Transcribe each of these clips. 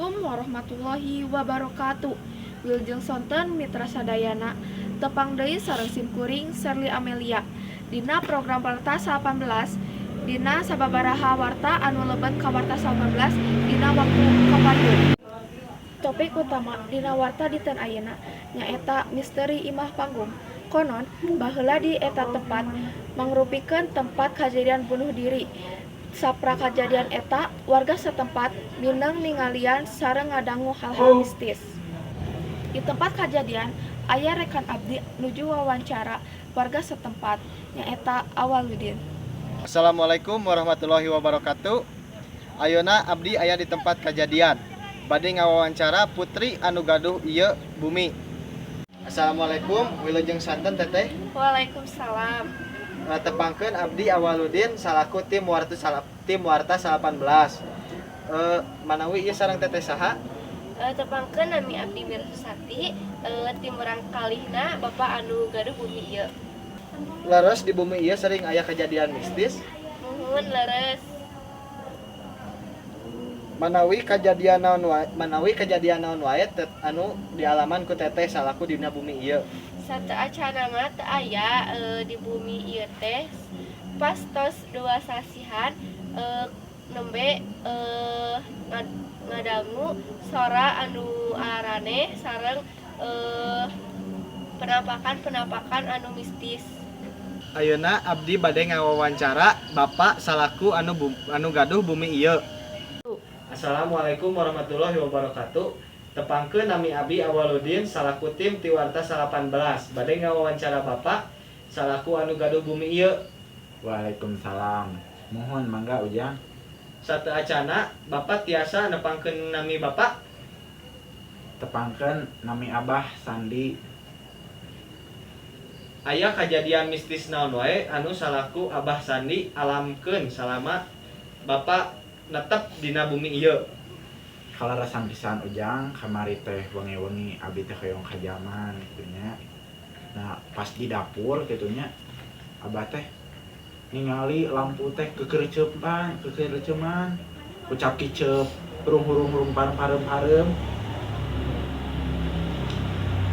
Assalamualaikum warahmatullahi wabarakatuh. Wilujeng sonten mitra sadayana tepang deui sareng simkuring Sherly Amelia dina program Warta 18 dina sababaraha warta anu lebet ka Warta 18 dina waktu kapayun. Topik utama dina warta diteun ayeuna nyaeta misteri imah panggung. Konon baheula di eta tempat mangrupikeun tempat kajadian bunuh diri. Sapra kajadian eta, warga setempat mineng ningalian sareng ngadangu hal-hal mistis. Di tempat kajadian, aya rekan abdi nuju wawancara warga setempat, nyaeta Awaludin. Assalamualaikum warahmatullahi wabarakatuh. Ayeuna abdi aya di tempat kajadian. Bade ngawawancara putri anu gaduh ieu Bumi. Assalamualaikum, wilujeng santen teteh. Waalaikumsalam. Tepangkeun abdi Awaludin salaku tim warta 18. Manawi ieu sareng teteh saha? Tepangkeun nami abdi Mirsati, tim urang kalihna Bapak anu gaduh Bumi ieu. Leres di Bumi ieu sering aya kejadian mistis. Nuhun leres. Manawi kejadian naon wae anu dialaman ku teteh salaku dina Bumi ieu. Satu acana mah teu aya di Bumi ieu teh pas tos 2 sasihan nembe ngadangu sora anu arane sareng penampakan anu mistis. Ayeuna abdi bade ngawawancara Bapak salaku anu gaduh Bumi ieu. Assalamualaikum warahmatullahi wabarakatuh. Tepangkeun nami abdi Awaludin salaku tim ti warta 18. Bade ngawawancara Bapak salaku anu gaduh Bumi ieu. Waalaikumsalam. Mohon mangga ujang. Sateu acana Bapak tiasa nepangkeun nami Bapak. Tepangkeun nami Abah Sandi. Aya kajadian mistis naon wae anu salaku Abah Sandi alamkeun salama Bapak netep dina Bumi ieu. Kalarasan pisan ujang kamari teh wengi-wengi abdi teh hoyong ka jaman kitu nya. Nah, pas di dapur kitu nya Abah teh ningali lampu teh kekerecepan, ucap kicep, hurung-hurung parem-parem.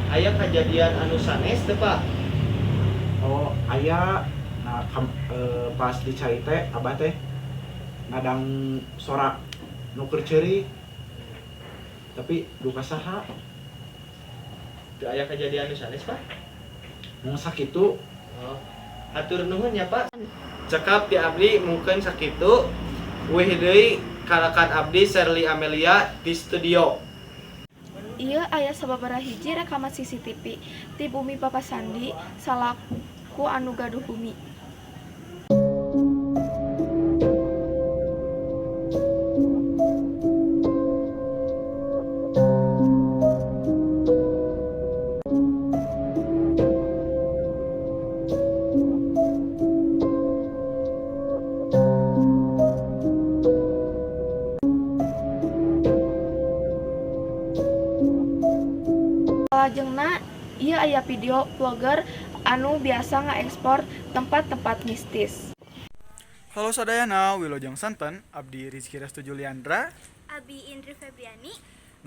Aya kajadian anu sanes teu Pak? Oh, aya. Nah, pas dicari teh Abah teh ngadang sora nu keur ceurik. Tapi duka saha? Teu aya kajadian anu sanes Pak? Mun sakitu. Oh. Hatur nuhun ya Pak. Cekap ti abdi mungkin sakitu. Weh deui karakan abdi Sherly Amelia di studio. Ieu aya sababaraha hiji rekaman CCTV ti Bumi Bapak Sandi salaku anu gaduh Bumi. Salajengna ieu aya video vlogger anu biasa ngaekspor tempat-tempat mistis. Halo sadayana, wilujeng santen, abdi Rizky Restu Juliandra. Abi Indri Febriani,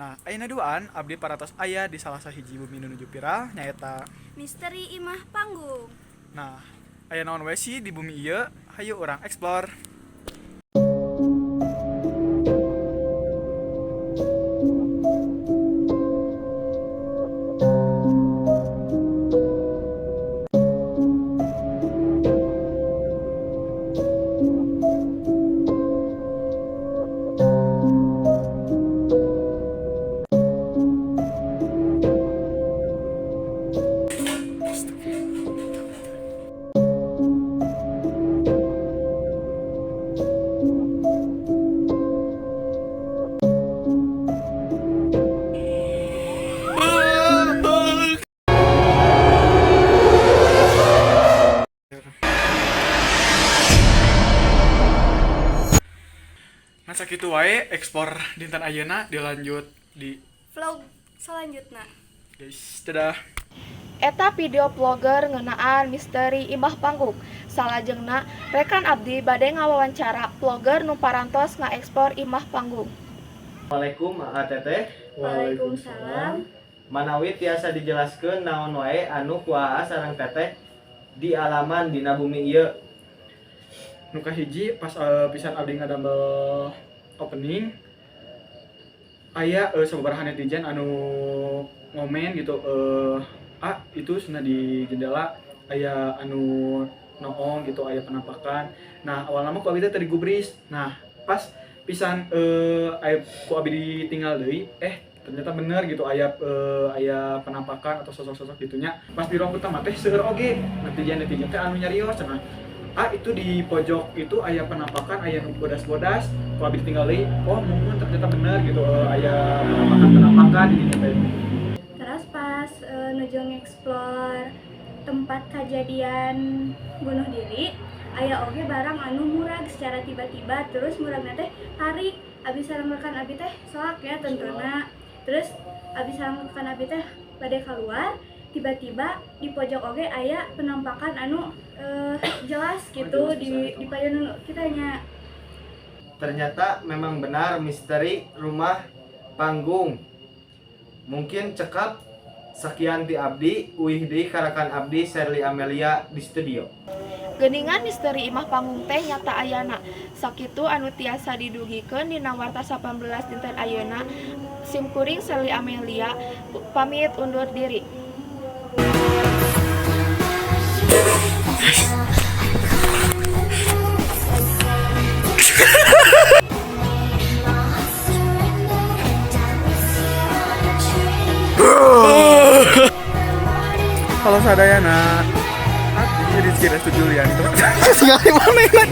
Nah, ayeuna duaan abdi paratos aya di salah sahiji bumi nu nuju viral nyaeta. Misteri Imah Panggung. Nah, aya naon wae sih di bumi ieu? Hayu urang eksplor. Nah, sakitu wae ekspor dinten ayeuna dilanjut di Vlog selanjutnya. guys. Dadah. Eta video vlogger ngeunaan misteri imah panggung. Salajengna rekan abdi bade ngawawancara vlogger nu parantos ngaekspor imah panggung. Assalamualaikum Teteh. Waalaikumsalam. Manawi tiasa dijelaskeun naon wae anu kuaha sareng Teteh di alaman dina bumi ieu. Nu kahiji pas pisan abdi ngadamel opening aya sababaraha netizen anu ngomen gitu itu cenah di jendela aya anu noong gitu, aya penampakan. Nah awal nama ku abdi teh digubris. Nah pas pisan aya ku abdi ditinggal deui ternyata bener gitu aya penampakan atau sosok-sosok gitunya. Pas di ruang utama teh seueur oge netizen teh anu nyarios cenah. Itu di pojok itu aya penampakan, aya nu bodas-bodas. Ku abdi tinggal deui, oh mungkin ternyata bener gitu aya penampakan di ditu teh. Terus pas nuju nge-explore tempat kejadian bunuh diri, aya oge barang anu murag secara tiba-tiba, terus muragna teh tarik. Abdi salamurkan abdi teh soak ya tentuna. Terus abdi salamurkan abdi teh bade keluar, tiba-tiba di pojok oge aya penampakan anu jelas gitu di payun kitanya. Ternyata memang benar misteri rumah panggung. Mungkin cekap sekian ti abdi, uih deui karakan abdi Sherly Amelia di studio. Geuningan misteri imah panggung teh nyata ayana. Sakitu anu tiasa didugikeun dina warta 18 dinten ayeuna. Simkuring Sherly Amelia pamit undur diri. Halo Sadayana, abdi Rizky Restu Julian itu tinggal di mana ini?